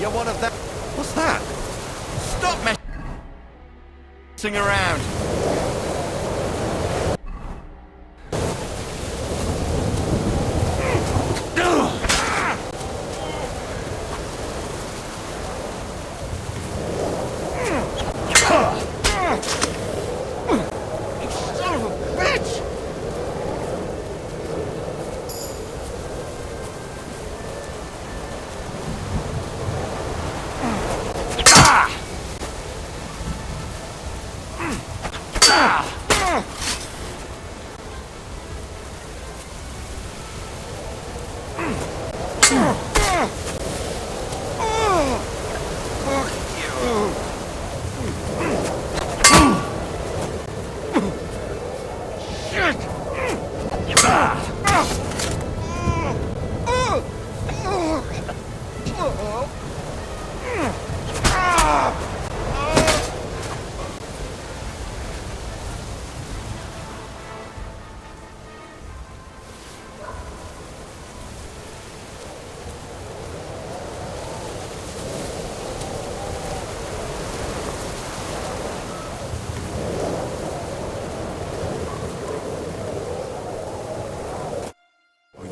You're one of them. What's that? Stop messing around.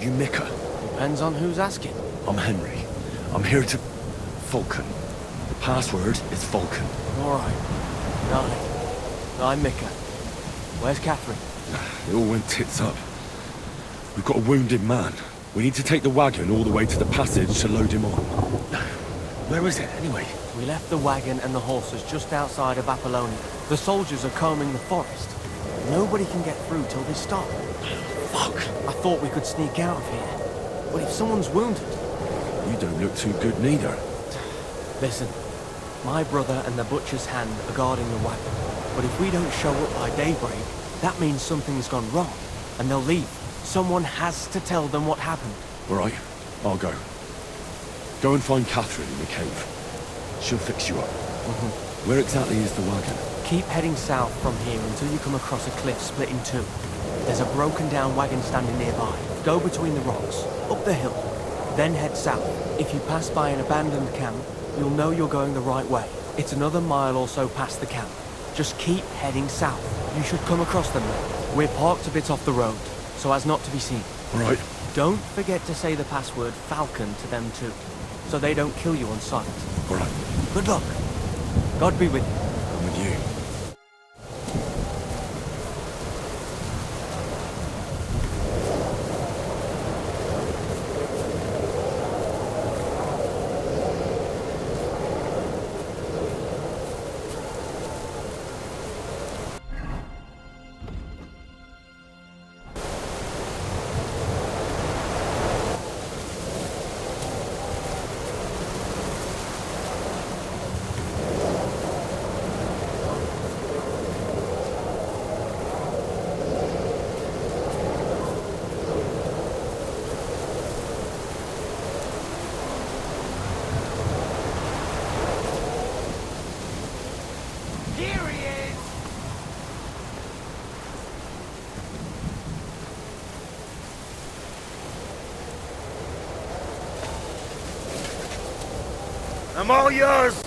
You Mika? Depends on who's asking. I'm Henry. I'm here to... Vulcan. The password is Vulcan. Alright. I'm Mika. Where's Catherine? It all went tits up. We've got a wounded man. We need to take the wagon all the way to the passage to load him on. Where is it, anyway? We left the wagon and the horses just outside of Apollonia. The soldiers are combing the forest. Nobody can get through till they stop. Fuck! I thought we could sneak out of here. But if someone's wounded... You don't look too good neither. Listen, my brother and the butcher's hand are guarding the wagon. But if we don't show up by daybreak, that means something's gone wrong. And they'll leave. Someone has to tell them what happened. All right, I'll go. Go and find Catherine in the cave. She'll fix you up. Where exactly is the wagon? Keep heading south from here until you come across a cliff split in two. There's a broken down wagon standing nearby. Go between the rocks, up the hill, then head south. If you pass by an abandoned camp, you'll know you're going the right way. It's another mile or so past the camp. Just keep heading south. You should come across them now. We're parked a bit off the road, so as not to be seen. All right. Don't forget to say the password Falcon to them too, so they don't kill you on sight. All right. Good luck. God be with you. I'm with you. I'm all yours!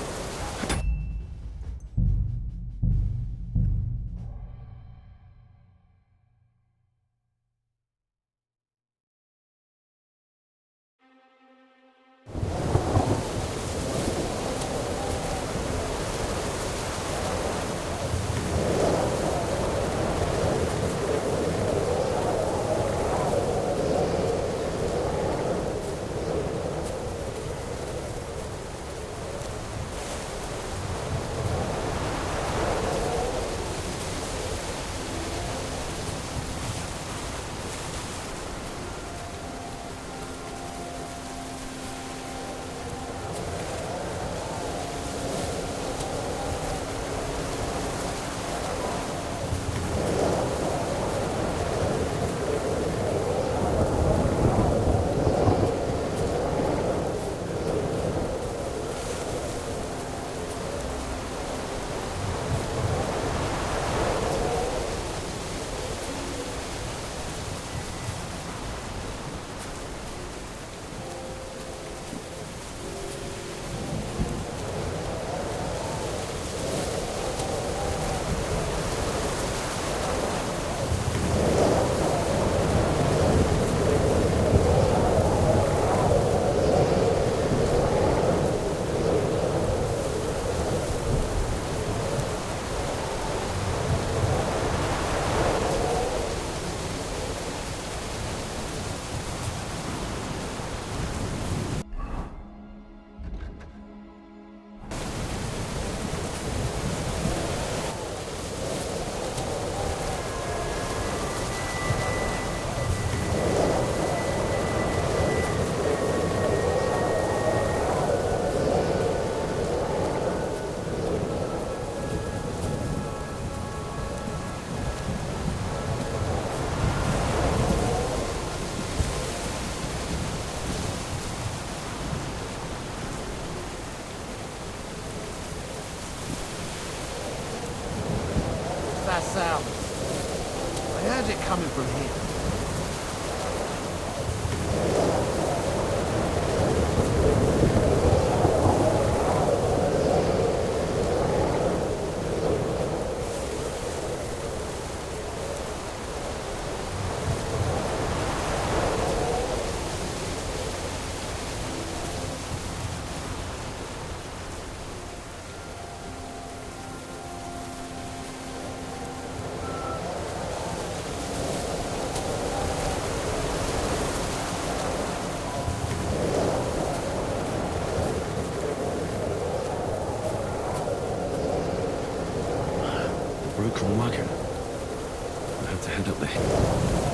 the wagon. I have to head up the hill.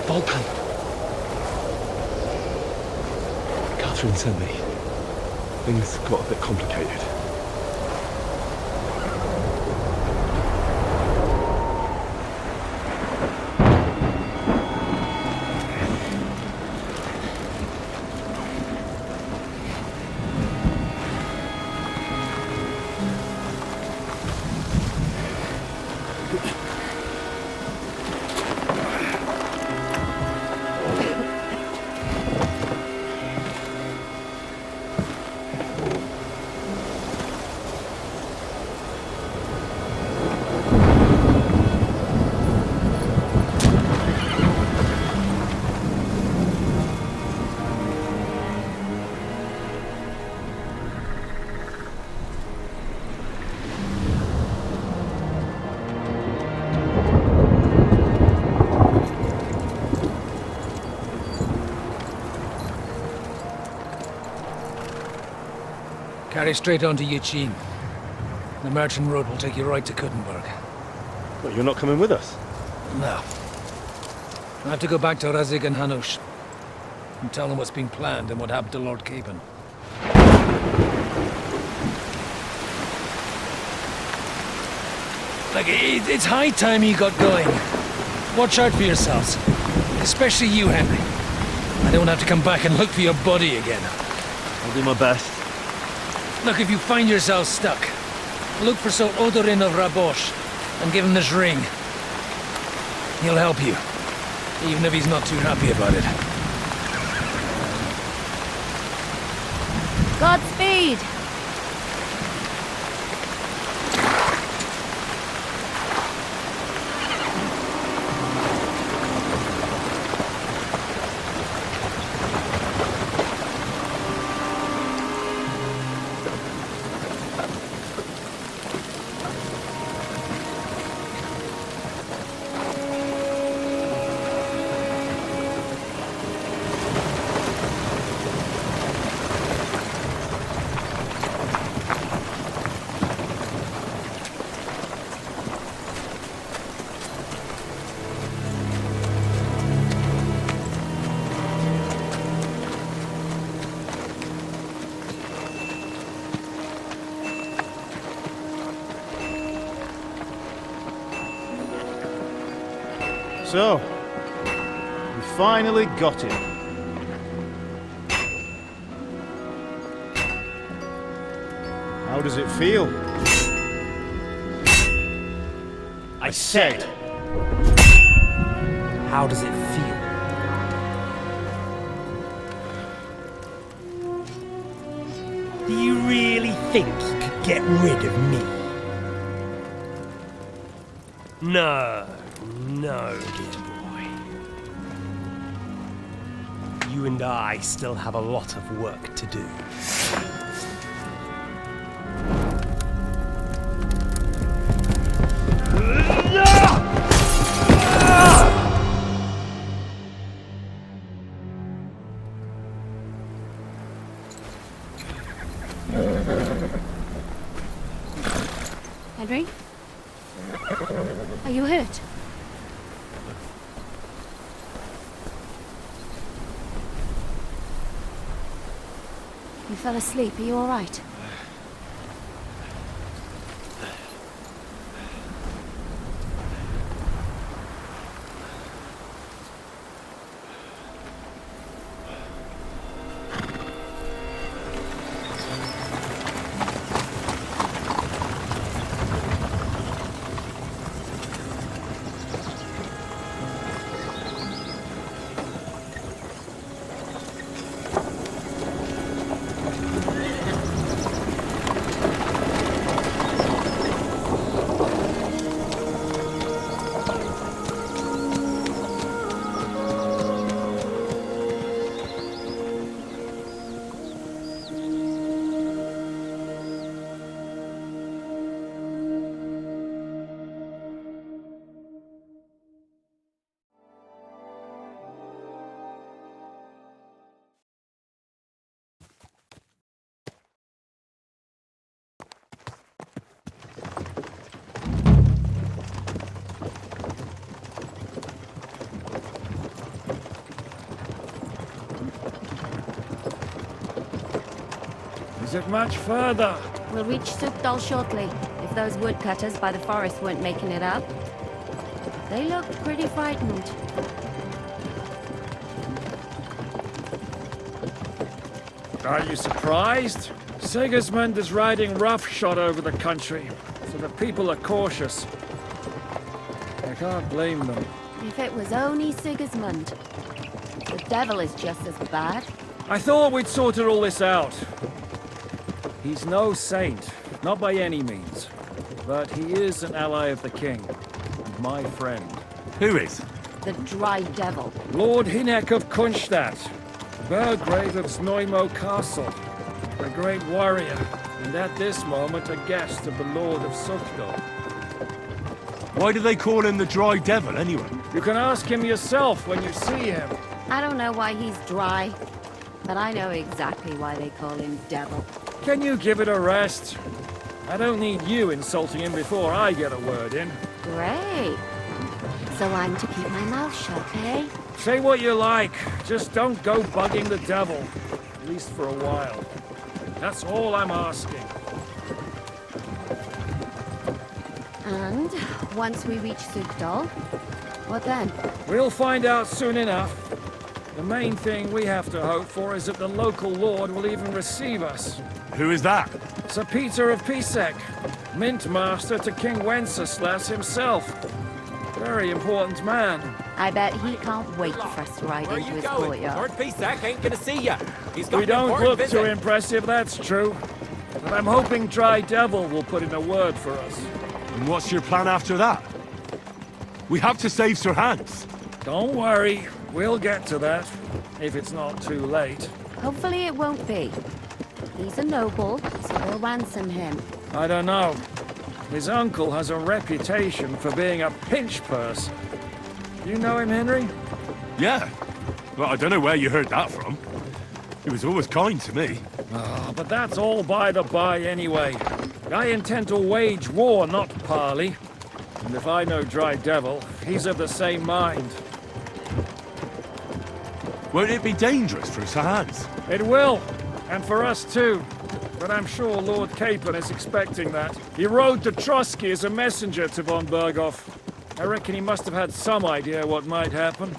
Volpan. Catherine sent me. Things got a bit complicated. Carry straight on to Yuchin. The merchant road will take you right to Kuttenberg. But you're not coming with us? No. I have to go back to Razig and Hanush and tell them what's been planned and what happened to Lord Capon. Like, it's high time you got going. Watch out for yourselves. Especially you, Henry. I don't have to come back and look for your body again. I'll do my best. Look, if you find yourself stuck, look for Sir Odorin of Rabosh and give him this ring. He'll help you, even if he's not too happy about it. Godspeed! So, we finally got him. How does it feel? I said, How does it feel? Do you really think you could get rid of me? No, dear boy. You and I still have a lot of work to do. Henry? Are you hurt? You fell asleep. Are you all right? Is it much further? We'll reach Sukdal shortly, if those woodcutters by the forest weren't making it up. They looked pretty frightened. Are you surprised? Sigismund is riding roughshod over the country, so the people are cautious. I can't blame them. If it was only Sigismund. The devil is just as bad. I thought we'd sorted all this out. He's no saint, not by any means. But he is an ally of the king, and my friend. Who is? The dry devil. Lord Hinek of Kunstadt, Burgrave of Znojmo Castle, a great warrior, and at this moment a guest of the Lord of Sukdal. Why do they call him the Dry Devil, anyway? You can ask him yourself when you see him. I don't know why he's dry, but I know exactly why they call him devil. Can you give it a rest? I don't need you insulting him before I get a word in. Great. So I'm to keep my mouth shut, eh? Say what you like, just don't go bugging the devil. At least for a while. That's all I'm asking. And once we reach Sukdal, what then? We'll find out soon enough. The main thing we have to hope for is that the local lord will even receive us. Who is that? Sir Peter of Pisek, Mint Master to King Wenceslas himself. Very important man. I bet he can't wait for us to ride into his courtyard. Lord Pisak ain't gonna see ya. He's got We an don't important look too visit. impressive, that's true. But I'm hoping Dry Devil will put in a word for us. And what's your plan after that? We have to save Sir Hans. Don't worry, we'll get to that, if it's not too late. Hopefully it won't be. He's a noble, so we'll ransom him. I don't know. His uncle has a reputation for being a pinch purse. You know him, Henry? Yeah. Well, I don't know where you heard that from. He was always kind to me. Oh, but that's all by the by anyway. I intend to wage war, not parley. And if I know Dry Devil, he's of the same mind. Won't it be dangerous for Sir Hans? It will, and for us too. But I'm sure Lord Capon is expecting that. He rode to Trotsky as a messenger to von Berghoff. I reckon he must have had some idea what might happen.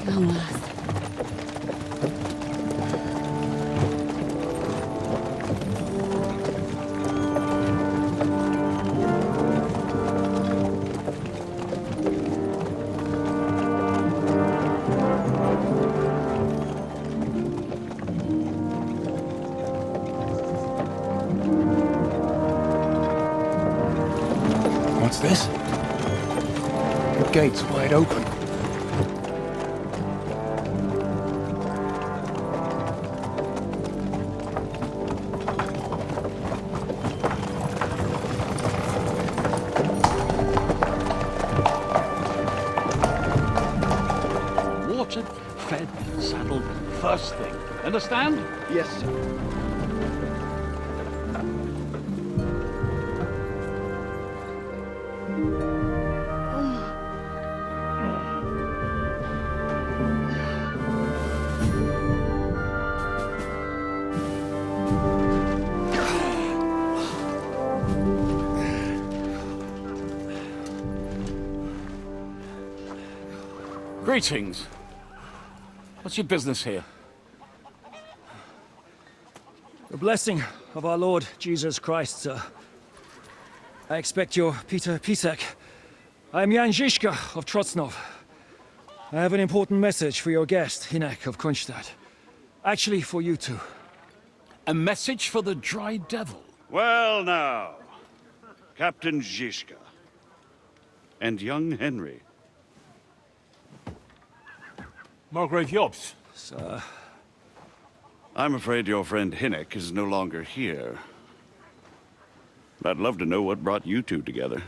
Come on. What's this? The gate's wide open. Watered, fed, saddled, first thing. Understand? Yes, sir. Greetings. What's your business here? The blessing of our Lord Jesus Christ, sir. I expect you're Peter Pisek. I am Jan Žižka of Trocnov. I have an important message for your guest, Hinek of Kunstadt. Actually, for you two. A message for the Dry Devil. Well now, Captain Žižka and young Henry. Margrave Jobs. Sir. I'm afraid your friend Hinek is no longer here. I'd love to know what brought you two together.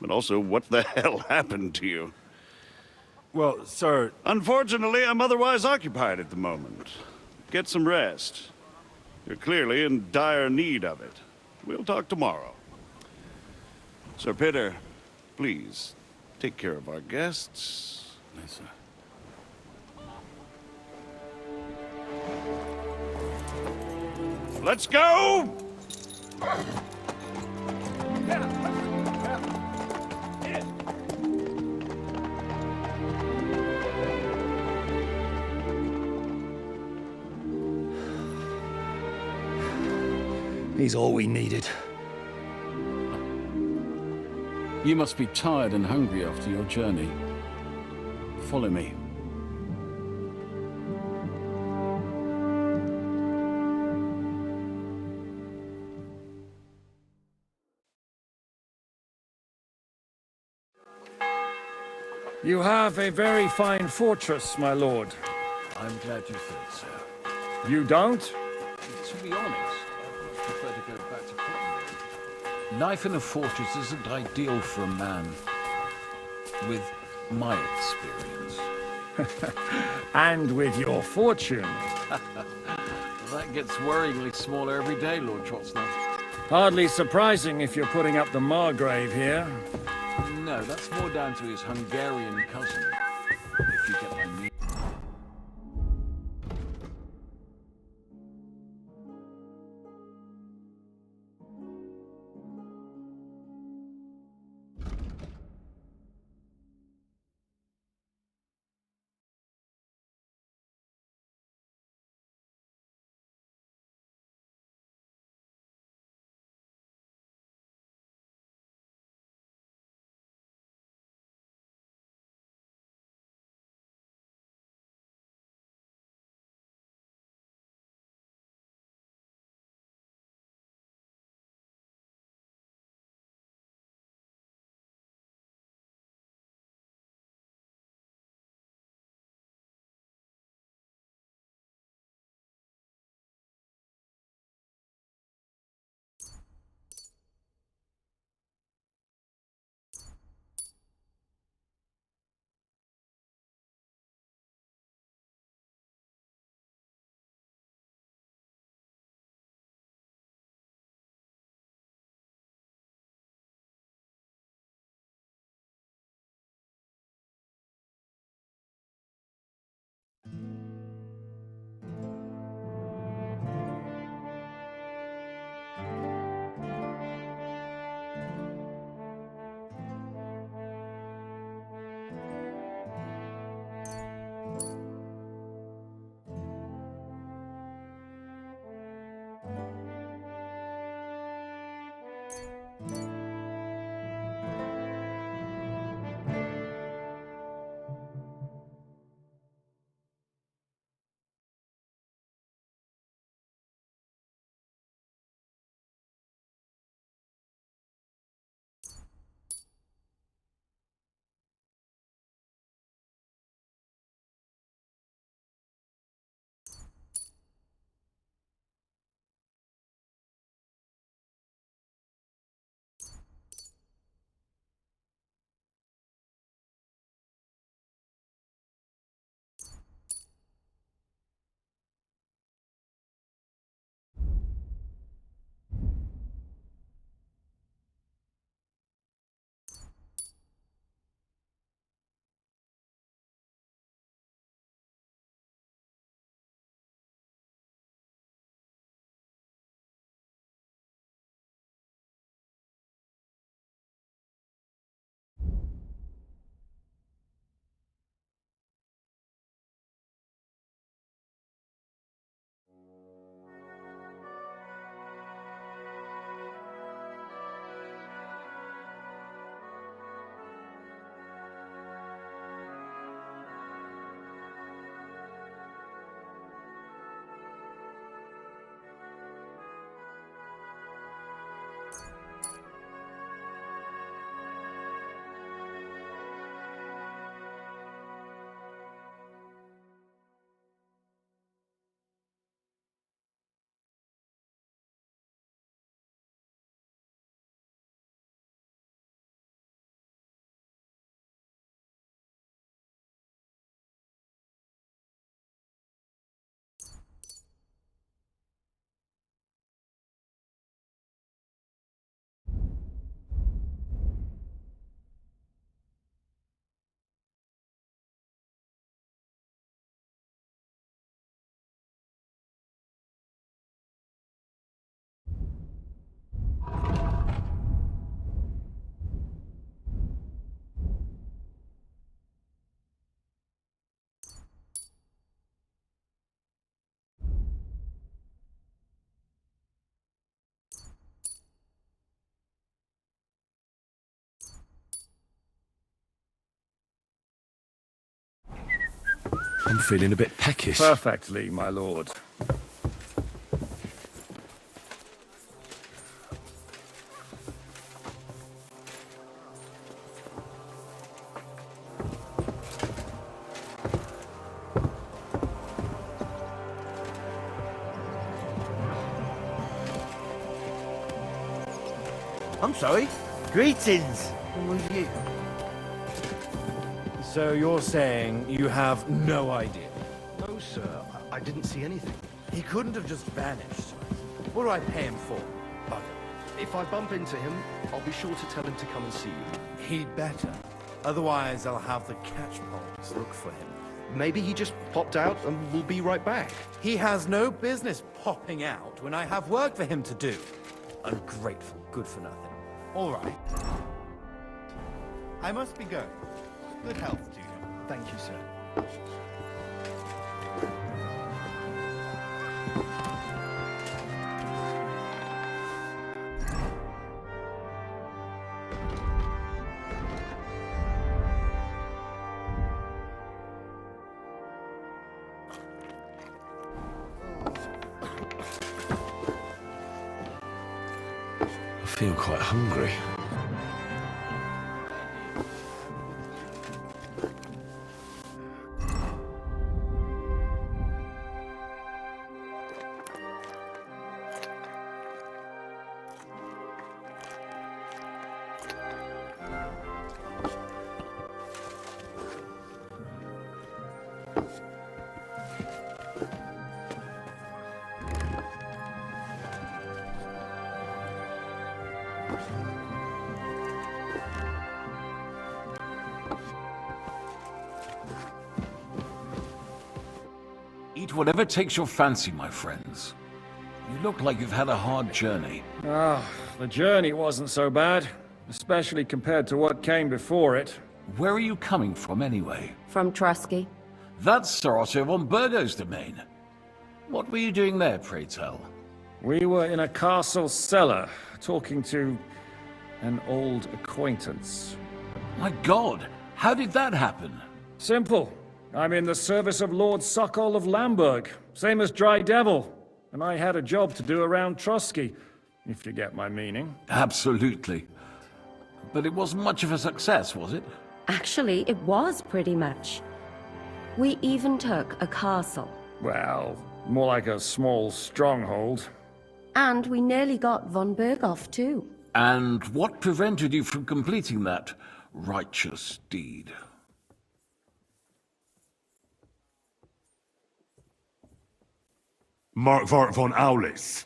But also, what the hell happened to you? Well, sir... Unfortunately, I'm otherwise occupied at the moment. Get some rest. You're clearly in dire need of it. We'll talk tomorrow. Sir Peter, please, take care of our guests. Yes, sir. Let's go! He's all we needed. You must be tired and hungry after your journey. Follow me. You have a very fine fortress, my lord. I'm glad you think so. You don't? To be honest, I much prefer to go back to Britain. Life in a fortress isn't ideal for a man with my experience. And with your fortune. That gets worryingly smaller every day, Lord Trotsnov. Hardly surprising if you're putting up the Margrave here. No, that's more down to his Hungarian cousin, if you get my meaning. I'm feeling a bit peckish. Perfectly, my lord. I'm sorry. Greetings. Who are you? So you're saying you have no idea? No, sir. I didn't see anything. He couldn't have just vanished. What do I pay him for? Bugger. If I bump into him, I'll be sure to tell him to come and see you. He'd better. Otherwise, I'll have the catchpoles look for him. Maybe he just popped out and we'll be right back. He has no business popping out when I have work for him to do. Ungrateful, good for nothing. All right. I must be going. Good health to you. Thank you, sir. I feel quite hungry. Eat whatever takes your fancy, my friends. You look like you've had a hard journey. Ah, the journey wasn't so bad, especially compared to what came before it. Where are you coming from, anyway? From Trusky. That's Sir Otto von Burgo's domain. What were you doing there, pray tell? We were in a castle cellar, talking to an old acquaintance. My God, how did that happen? Simple. I'm in the service of Lord Sokol of Lamberg, same as Dry Devil, and I had a job to do around Trusky, if you get my meaning. Absolutely. But it wasn't much of a success, was it? Actually, it was pretty much. We even took a castle. Well, more like a small stronghold. And we nearly got von Berghoff, too. And what prevented you from completing that righteous deed? Markvart von Aulis.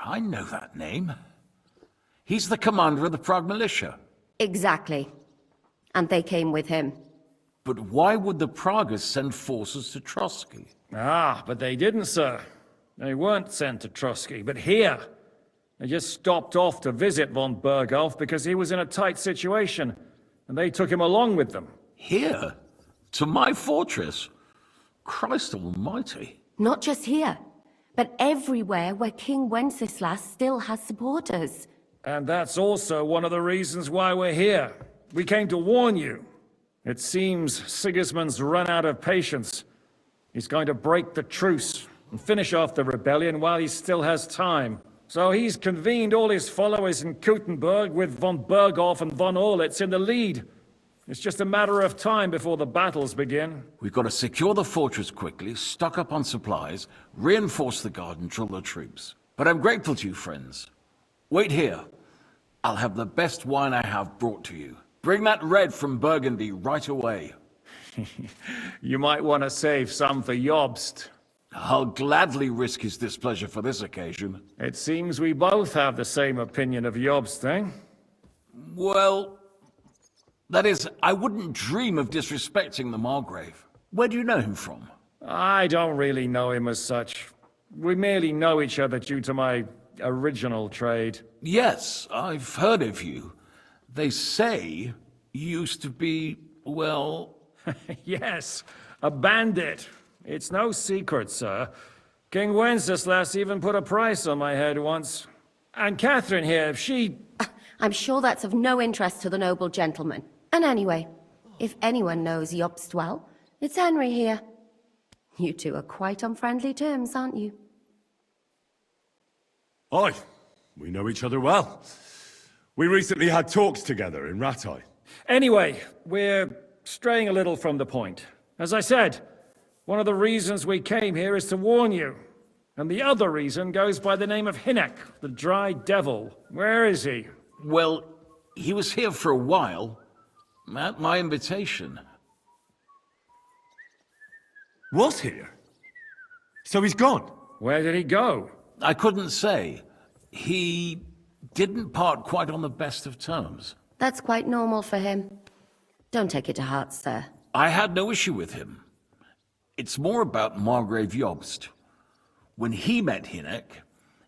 I know that name. He's the commander of the Prague militia. Exactly. And they came with him. But why would the Praguers send forces to Trusky? Ah, but they didn't, sir. They weren't sent to Trusky, but here. They just stopped off to visit von Berghoff because he was in a tight situation, and they took him along with them. Here? To my fortress? Christ almighty. Not just here, but everywhere where King Wenceslas still has supporters. And that's also one of the reasons why we're here. We came to warn you. It seems Sigismund's run out of patience. He's going to break the truce and finish off the rebellion while he still has time. So he's convened all his followers in Kuttenberg with von Berghoff and von Orlitz in the lead. It's just a matter of time before the battles begin. We've got to secure the fortress quickly, stock up on supplies, reinforce the guard and drill the troops. But I'm grateful to you, friends. Wait here. I'll have the best wine I have brought to you. Bring that red from Burgundy right away. You might want to save some for Jobst. I'll gladly risk his displeasure for this occasion. It seems we both have the same opinion of Jobst, eh? Well, that is, I wouldn't dream of disrespecting the Margrave. Where do you know him from? I don't really know him as such. We merely know each other due to my original trade. Yes, I've heard of you. They say you used to be, well... Yes, a bandit. It's no secret, sir. King Wenceslas even put a price on my head once. And Catherine here, she... I'm sure that's of no interest to the noble gentleman. And anyway, if anyone knows Jobst well, It's Henry here. You two are quite on friendly terms, aren't you? Aye, we know each other well. We recently had talks together in Rattay. Anyway, we're straying a little from the point. As I said, one of the reasons we came here is to warn you. And the other reason goes by the name of Hynek, the Dry Devil. Where is he? Well, he was here for a while, at my invitation. Was here? So he's gone? Where did he go? I couldn't say. He didn't part quite on the best of terms. That's quite normal for him. Don't take it to heart, sir. I had no issue with him. It's more about Margrave Jobst. When he met Hynek,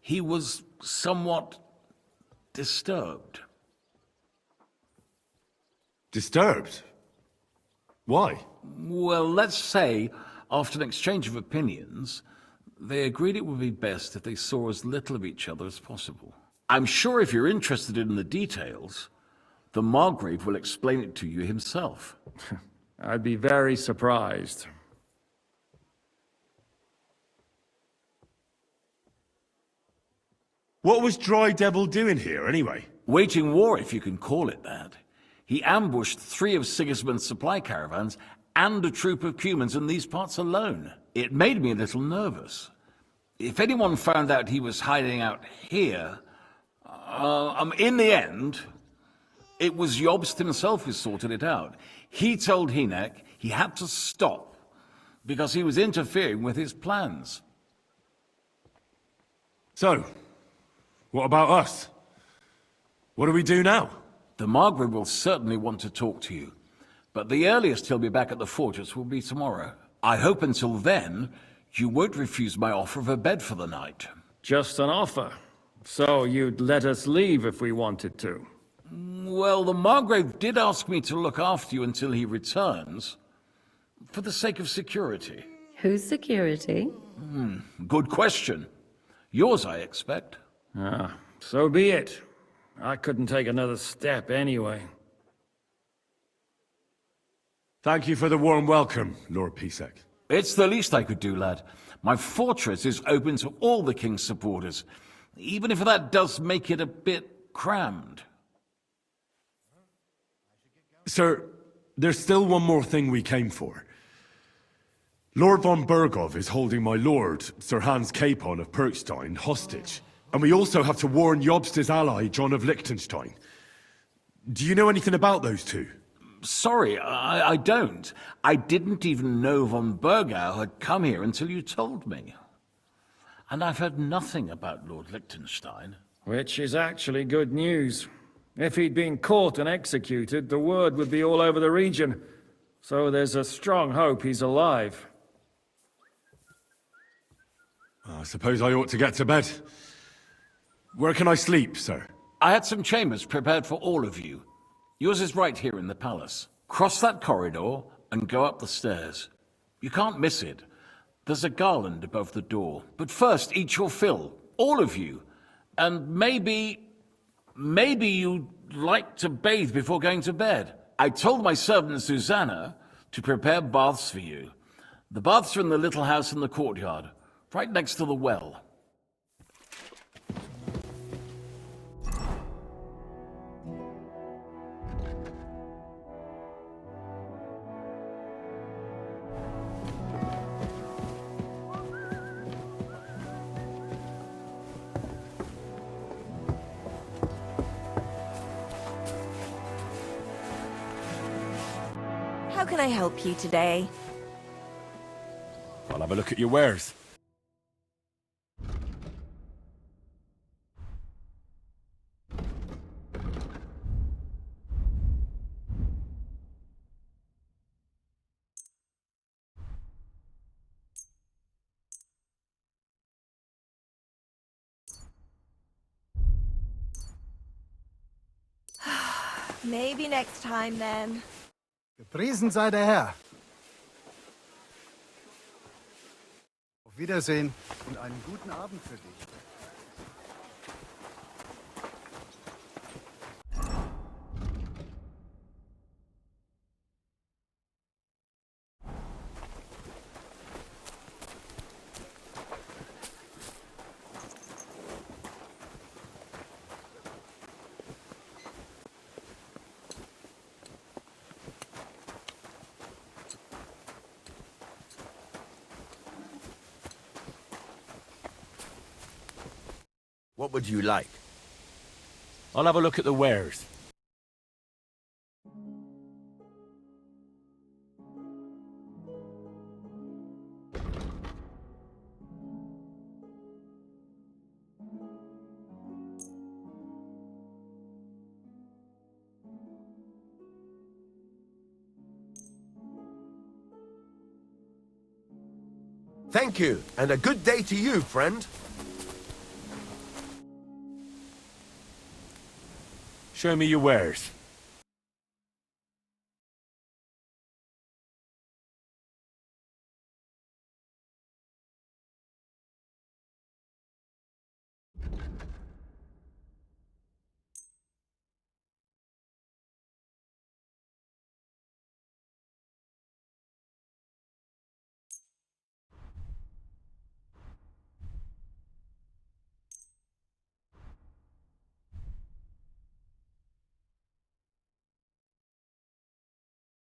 he was somewhat disturbed. Disturbed? Why? Well, let's say, after an exchange of opinions, they agreed it would be best if they saw as little of each other as possible. I'm sure if you're interested in the details, the Margrave will explain it to you himself. I'd be very surprised. What was Dry Devil doing here, anyway? Waging war, if you can call it that. He ambushed 3 of Sigismund's supply caravans and a troop of Cumans in these parts alone. It made me a little nervous. If anyone found out he was hiding out here, in the end, it was Jobst himself who sorted it out. He told Hynek he had to stop because he was interfering with his plans. So, what about us? What do we do now? The Margrave will certainly want to talk to you, but the earliest he'll be back at the fortress will be tomorrow. I hope until then, you won't refuse my offer of a bed for the night. Just an offer. So you'd let us leave if we wanted to? Well, the Margrave did ask me to look after you until he returns, for the sake of security. Whose security? Good question. Yours, I expect. Ah, so be it. I couldn't take another step anyway. Thank you for the warm welcome, Lord Pisek. It's the least I could do, lad. My fortress is open to all the King's supporters, even if that does make it a bit crammed. Sir, there's still one more thing we came for. Lord von Bergov is holding my lord, Sir Hans Capon of Perkstein, hostage. And we also have to warn Jobst's ally, John of Liechtenstein. Do you know anything about those two? Sorry, I don't. I didn't even know von Bergau had come here until you told me. And I've heard nothing about Lord Liechtenstein. Which is actually good news. If he'd been caught and executed, the word would be all over the region. So there's a strong hope he's alive. I suppose I ought to get to bed. Where can I sleep, sir? I had some chambers prepared for all of you. Yours is right here in the palace. Cross that corridor and go up the stairs. You can't miss it. There's a garland above the door. But first, eat your fill. All of you. And maybe you'd like to bathe before going to bed. I told my servant Susanna to prepare baths for you. The baths are in the little house in the courtyard, right next to the well. How can I help you today? I'll have a look at your wares. Maybe next time then. Gepriesen sei der Herr. Auf Wiedersehen und einen guten Abend für dich. What would you like? I'll have a look at the wares. Thank you, and a good day to you, friend. Show me your wares.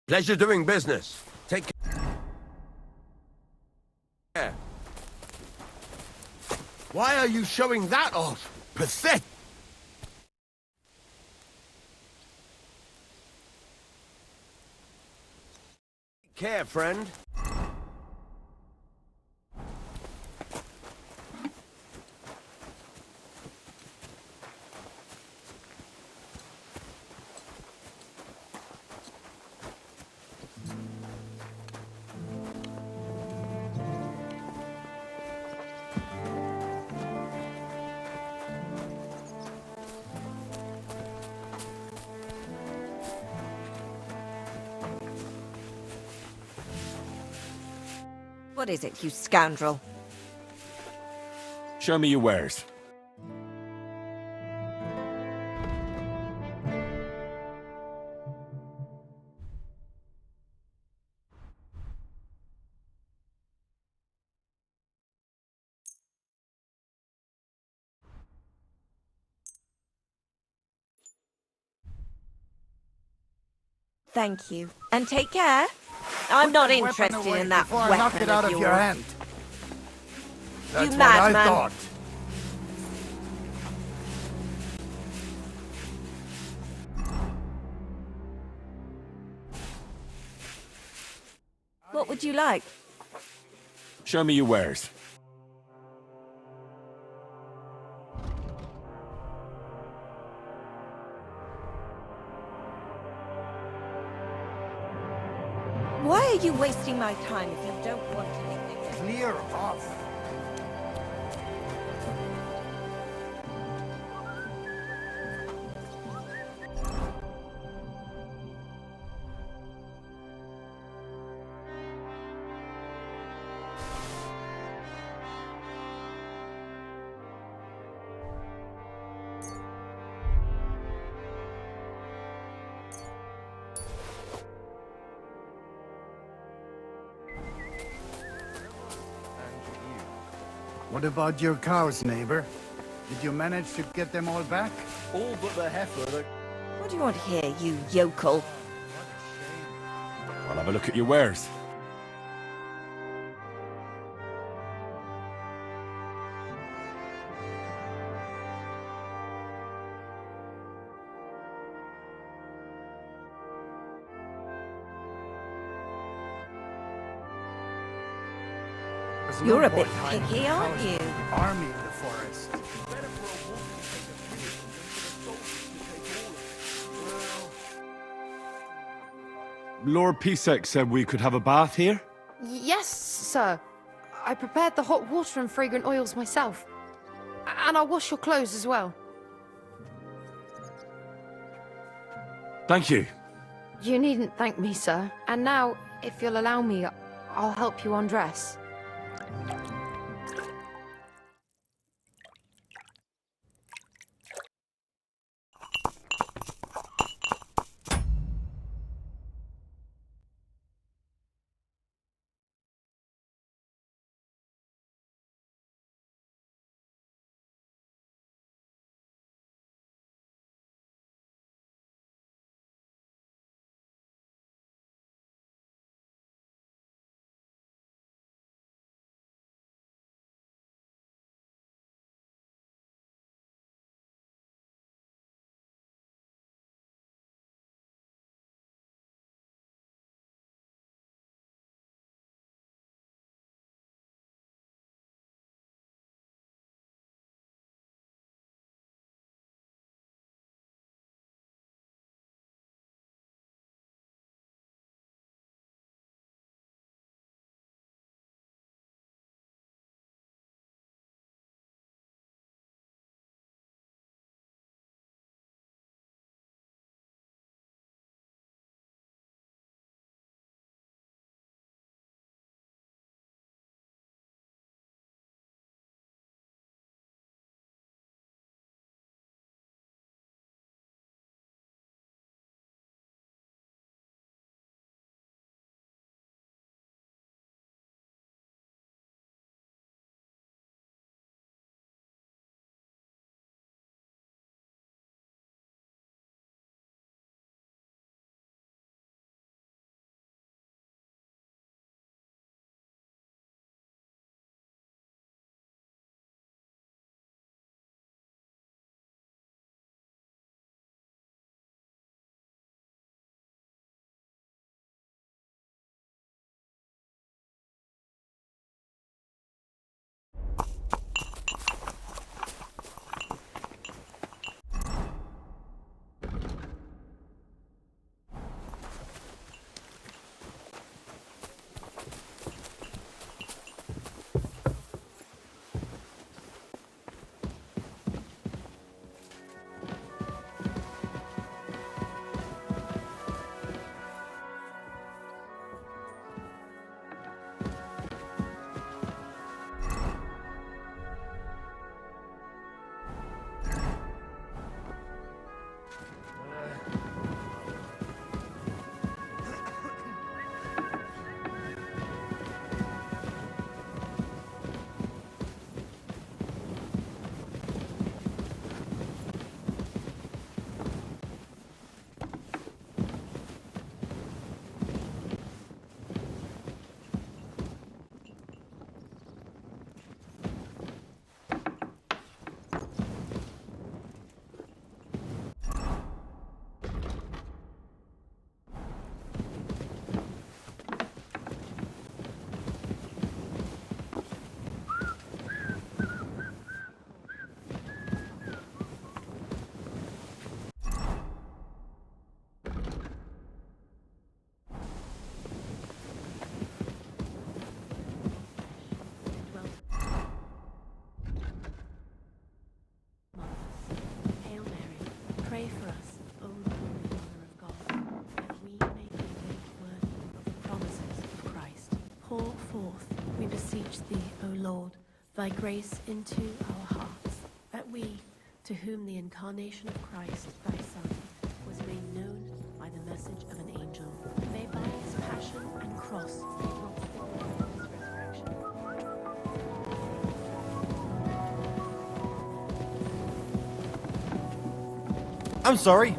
Pleasure doing business. Take care. Why are you showing that off? Pathetic. Take care, friend. What is it, you scoundrel? Show me your wares. Thank you. And take care. I'm not interested in that weapon knock it out of your hand. That's You what I madman. thought. What would you like? Show me your wares. Why are you wasting my time if you don't want anything? Clear off. What about your cows, neighbor? Did you manage to get them all back? All but the heifer. What do you want here, you yokel? I'll have a look at your wares. You're a bit picky, aren't you? Army in the forest. Lord Pisek said we could have a bath here? Yes, sir. I prepared the hot water and fragrant oils myself. And I'll wash your clothes as well. Thank you. You needn't thank me, sir. And now, if you'll allow me, I'll help you undress. pour forth, we beseech thee, O Lord, thy grace into our hearts, that we, to whom the incarnation of Christ, thy Son, was made known by the message of an angel, may by his passion and cross be brought forward to his resurrection. I'm sorry,